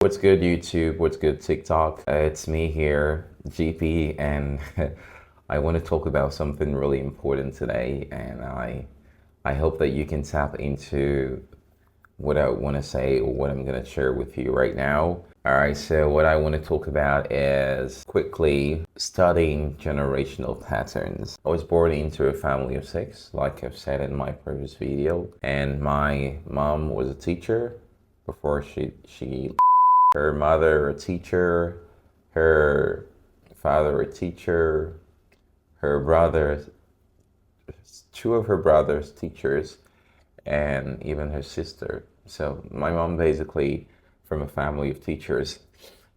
What's good, YouTube? What's good, TikTok? It's me here, GP, and I want to talk about something really important today. And I hope that you can tap into what I want to say or what I'm going to share with you right now. All right, so what I want to talk about is quickly studying generational patterns. I was born into a family of six, like I've said in my previous video, and my mom was a teacher before she her mother a teacher, her father a teacher, her brother, two of her brothers teachers, and even her sister. So my mom basically from a family of teachers.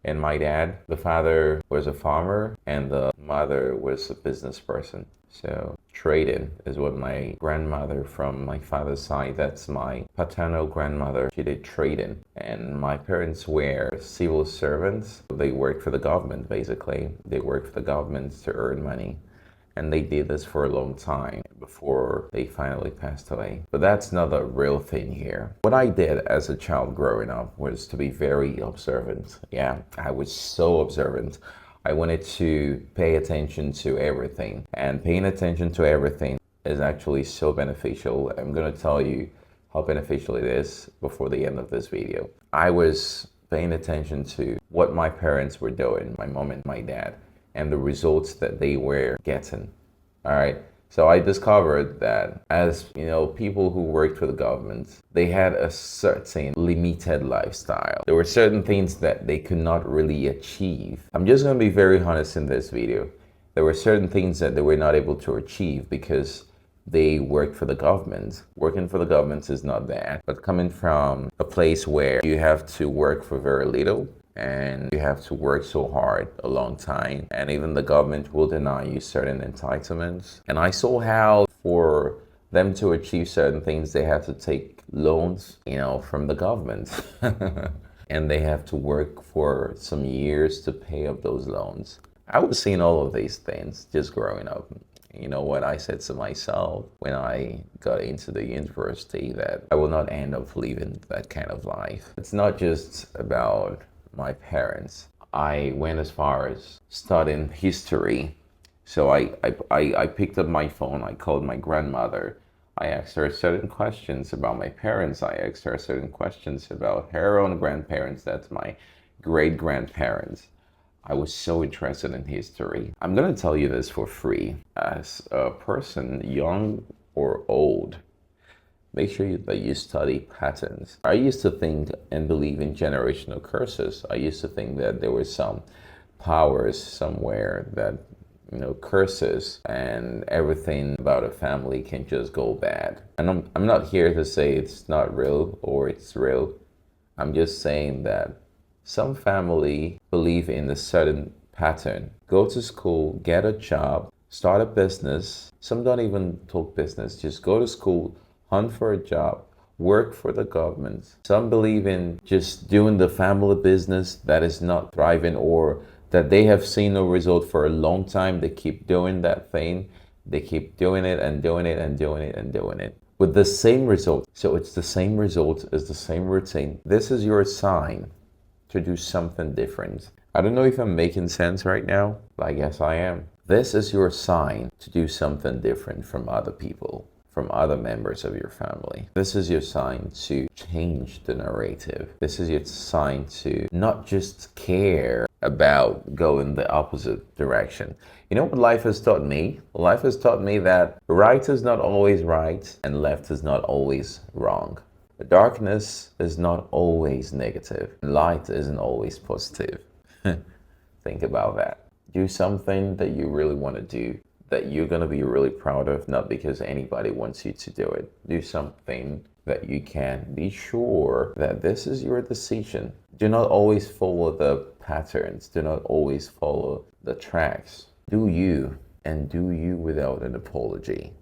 And my dad, the father was a farmer and the mother was a business person. So trading is what my grandmother from my father's side, that's my paternal grandmother, she did trading. And my parents were civil servants. They worked for the government basically. They worked for the government to earn money. And they did this for a long time before they finally passed away. But that's not the real thing here. What I did as a child growing up was to be very observant. Yeah, I was so observant. I wanted to pay attention to everything. And paying attention to everything is actually so beneficial. I'm going to tell you how beneficial it is before the end of this video. I was paying attention to what my parents were doing, my mom and my dad, and the results that they were getting. All right. So I discovered that as you know, people who worked for the government, they had a certain limited lifestyle. There were certain things that they could not really achieve. I'm just going to be very honest in this video. There were certain things that they were not able to achieve because they worked for the government. Working for the government is not bad, but coming from a place where you have to work for very little, and you have to work so hard a long time, and even the government will deny you certain entitlements. And I saw how for them to achieve certain things they have to take loans, from the government and they have to work for some years to pay up those loans. I was seeing all of these things just growing up. You know what I said to myself when I got into the university, that I will not end up living that kind of life. It's not just about my parents. I went as far as studying history. So I picked up my phone, I called my grandmother. I asked her certain questions about my parents. I asked her certain questions about her own grandparents, that's my great grandparents. I was so interested in history. I'm gonna tell you this for free. As a person, young or old, make sure that you study patterns. I used to think and believe in generational curses. I used to think that there were some powers somewhere that, curses and everything about a family can just go bad. And I'm not here to say it's not real or it's real. I'm just saying that some family believe in a certain pattern. Go to school, get a job, start a business. Some don't even talk business, just go to school, hunt for a job, work for the government. Some believe in just doing the family business that is not thriving, or that they have seen no result for a long time. They keep doing that thing. They keep doing it and doing it and doing it and doing it with the same result. So it's the same result, it's the same routine. This is your sign to do something different. I don't know if I'm making sense right now, but I guess I am. This is your sign to do something different from other people, from other members of your family. This is your sign to change the narrative. This is your sign to not just care about going the opposite direction. You know what life has taught me? Life has taught me that right is not always right and left is not always wrong. Darkness is not always negative. Light isn't always positive. Think about that. Do something that you really want to do, that you're going to be really proud of, not because anybody wants you to do it. Do something that you can be sure that this is your decision. Do not always follow the patterns. Do not always follow the tracks. Do you, and do you without an apology.